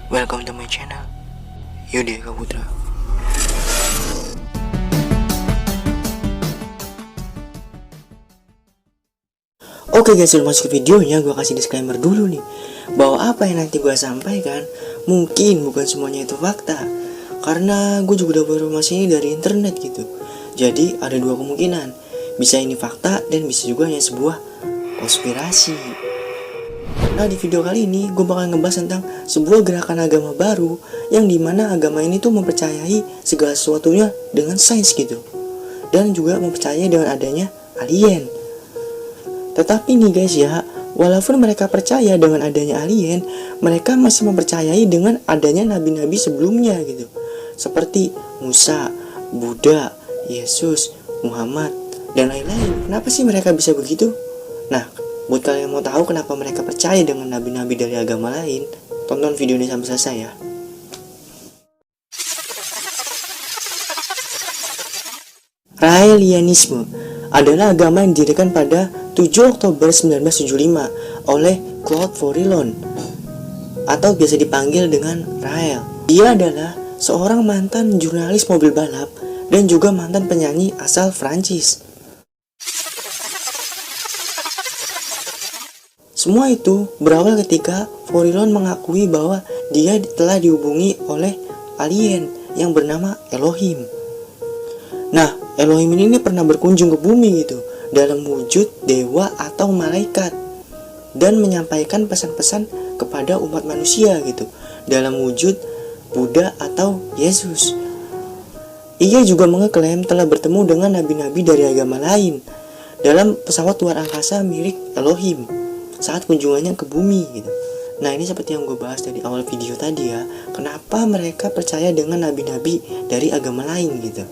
Welcome to my channel, Yudi Eka Putra. Oke guys, sebelum masuk ke videonya, gue kasih disclaimer dulu nih, bahwa apa yang nanti gue sampaikan mungkin bukan semuanya itu fakta, karena gue juga udah informasi ini dari internet gitu. Jadi ada dua kemungkinan, bisa ini fakta dan bisa juga hanya sebuah konspirasi. Nah, di video kali ini gue bakal ngebahas tentang sebuah gerakan agama baru yang dimana agama ini tuh mempercayai segala sesuatunya dengan sains gitu, dan juga mempercayai dengan adanya alien. Tetapi nih guys ya, walaupun mereka percaya dengan adanya alien, mereka masih mempercayai dengan adanya nabi-nabi sebelumnya gitu, seperti Musa, Buddha, Yesus, Muhammad, dan lain-lain. Kenapa sih mereka bisa begitu? Nah, buat kalian yang mau tahu kenapa mereka percaya dengan nabi-nabi dari agama lain, tonton video ini sampai selesai ya. Raelianisme adalah agama yang didirikan pada 7 Oktober 1975 oleh Claude Vorilhon atau biasa dipanggil dengan Rael. Dia adalah seorang mantan jurnalis mobil balap dan juga mantan penyanyi asal Prancis. Semua itu berawal ketika Vorilhon mengakui bahwa dia telah dihubungi oleh alien yang bernama Elohim. Nah, Elohim ini pernah berkunjung ke bumi gitu, dalam wujud dewa atau malaikat, dan menyampaikan pesan-pesan kepada umat manusia gitu, dalam wujud Buddha atau Yesus. Ia juga mengeklaim telah bertemu dengan nabi-nabi dari agama lain dalam pesawat luar angkasa milik Elohim saat kunjungannya ke bumi gitu. Nah, ini seperti yang gue bahas dari awal video tadi ya, kenapa mereka percaya dengan nabi-nabi dari agama lain gitu.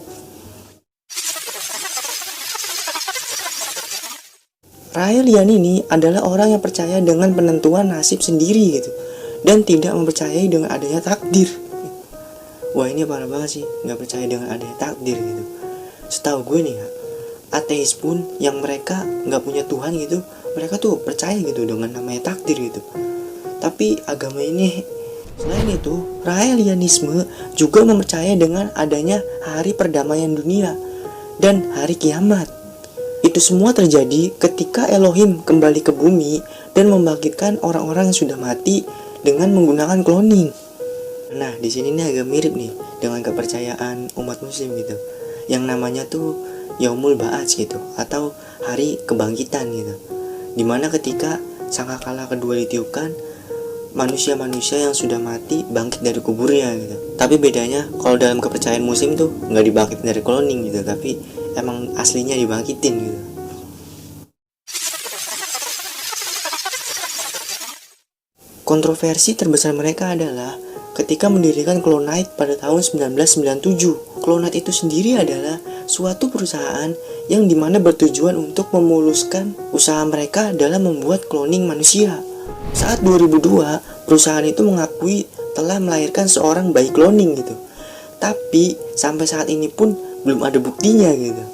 Raelian ini adalah orang yang percaya dengan penentuan nasib sendiri gitu, dan tidak mempercayai dengan adanya takdir. Wah, ini parah banget sih, nggak percaya dengan adanya takdir gitu. Setahu gue nih ya, ateis pun yang mereka nggak punya Tuhan gitu, mereka tuh percaya gitu dengan namanya takdir gitu. Tapi agama ini, selain itu, Raelianisme juga mempercayai dengan adanya hari perdamaian dunia dan hari kiamat. Itu semua terjadi ketika Elohim kembali ke bumi dan membangkitkan orang-orang yang sudah mati dengan menggunakan cloning. Nah, di sini nih agak mirip nih dengan kepercayaan umat muslim gitu, yang namanya tuh Yaumul Ba'ats gitu, atau hari kebangkitan gitu, dimana ketika sangkakala kedua ditiupkan, manusia-manusia yang sudah mati bangkit dari kuburnya gitu. Tapi bedanya kalau dalam kepercayaan muslim tuh nggak dibangkit dari cloning gitu, tapi emang aslinya dibangkitin gitu. Kontroversi terbesar mereka adalah ketika mendirikan Clonite pada tahun 1997. Clonite itu sendiri adalah suatu perusahaan yang dimana bertujuan untuk memuluskan usaha mereka dalam membuat cloning manusia. Saat 2002, perusahaan itu mengakui telah melahirkan seorang bayi cloning gitu. Tapi sampai saat ini pun belum ada buktinya gitu.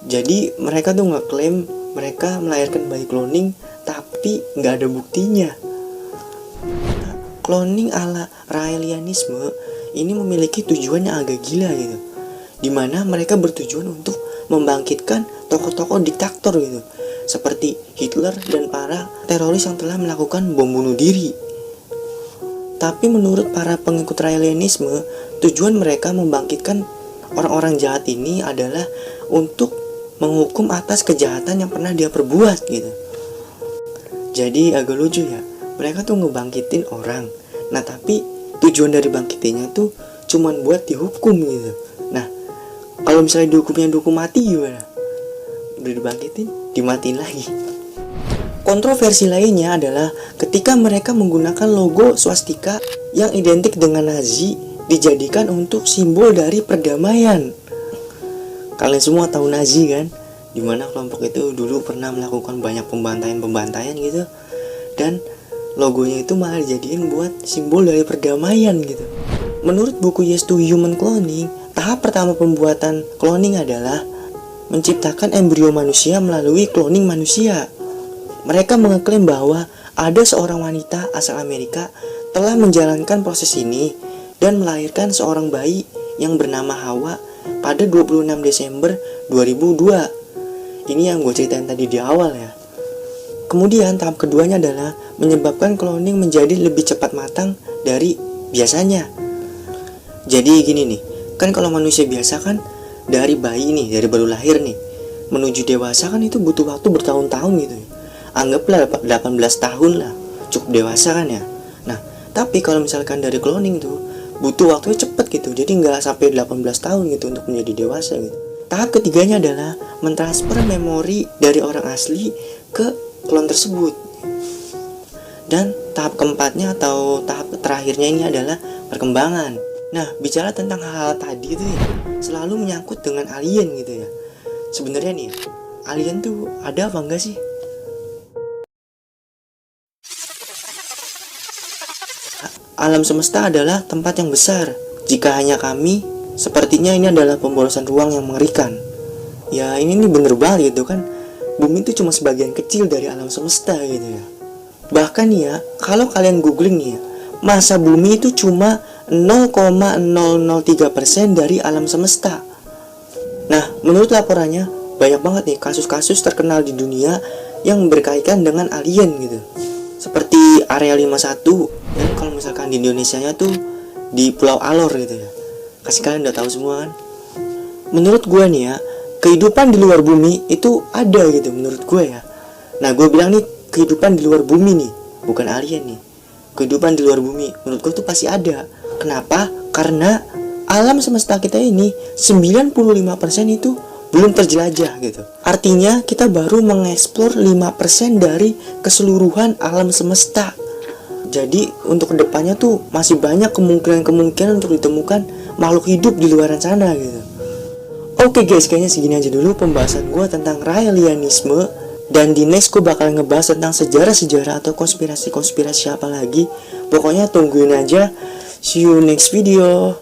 Jadi mereka tuh ngeklaim mereka melahirkan bayi cloning, tapi nggak ada buktinya. Nah, cloning ala Raelianisme ini memiliki tujuan yang agak gila gitu, dimana mereka bertujuan untuk membangkitkan tokoh-tokoh diktator gitu, seperti Hitler dan para teroris yang telah melakukan bom bunuh diri. Tapi menurut para pengikut Raelianisme, tujuan mereka membangkitkan orang-orang jahat ini adalah untuk menghukum atas kejahatan yang pernah dia perbuat gitu. Jadi agak lucu ya, mereka tuh ngebangkitin orang, nah tapi tujuan dari bangkitinnya tuh cuman buat dihukum gitu. Nah, kalau misalnya dihukum mati gimana? Udah dibangkitin, dimatiin lagi. Kontroversi lainnya adalah ketika mereka menggunakan logo swastika yang identik dengan Nazi dijadikan untuk simbol dari perdamaian. Kalian semua tahu Nazi kan? Dimana kelompok itu dulu pernah melakukan banyak pembantaian gitu, dan logonya itu malah dijadiin buat simbol dari perdamaian gitu. Menurut buku Yes to Human Cloning, tahap pertama pembuatan cloning adalah menciptakan embrio manusia melalui cloning manusia. Mereka mengeklaim bahwa ada seorang wanita asal Amerika telah menjalankan proses ini dan melahirkan seorang bayi yang bernama Hawa pada 26 Desember 2002. Ini yang gue ceritain tadi di awal ya. Kemudian tahap keduanya adalah menyebabkan cloning menjadi lebih cepat matang dari biasanya. Jadi gini nih, kan kalau manusia biasa kan dari bayi nih, dari baru lahir nih, menuju dewasa kan itu butuh waktu bertahun-tahun gitu ya. Anggaplah 18 tahun lah, cukup dewasa kan ya. Nah, tapi kalau misalkan dari cloning tuh butuh waktunya cepet gitu, jadi nggak sampai 18 tahun gitu untuk menjadi dewasa gitu. Tahap ketiganya adalah mentransfer memori dari orang asli ke klon tersebut. Dan tahap keempatnya atau tahap terakhirnya ini adalah perkembangan. Nah, bicara tentang hal-hal tadi itu ya, selalu menyangkut dengan alien gitu ya. Sebenarnya nih, alien tuh ada apa enggak sih? Alam semesta adalah tempat yang besar. Jika hanya kami, sepertinya ini adalah pemborosan ruang yang mengerikan. Ya ini nih bener banget gitu kan. Bumi itu cuma sebagian kecil dari alam semesta gitu ya. Bahkan ya, kalau kalian googling nih ya, massa bumi itu cuma 0,003% dari alam semesta. Nah, menurut laporannya, banyak banget nih kasus-kasus terkenal di dunia yang berkaitan dengan alien gitu. Seperti Area 51, dan kalau misalkan di Indonesianya tuh di Pulau Alor gitu ya. Kasih kalian udah tahu semua kan. Menurut gue nih ya, kehidupan di luar bumi itu ada gitu menurut gue ya. Nah, gue bilang nih kehidupan di luar bumi nih, bukan alien nih. Kehidupan di luar bumi menurut gue tuh pasti ada. Kenapa? Karena alam semesta kita ini 95% itu belum terjelajah gitu. Artinya kita baru mengeksplor 5% dari keseluruhan alam semesta. Jadi untuk kedepannya tuh masih banyak kemungkinan untuk ditemukan makhluk hidup di luar sana gitu. Oke guys, kayaknya segini aja dulu pembahasan gue tentang Raelianisme. Dan di next gue bakal ngebahas tentang sejarah-sejarah atau konspirasi-konspirasi apa lagi. Pokoknya tungguin aja. See you next video.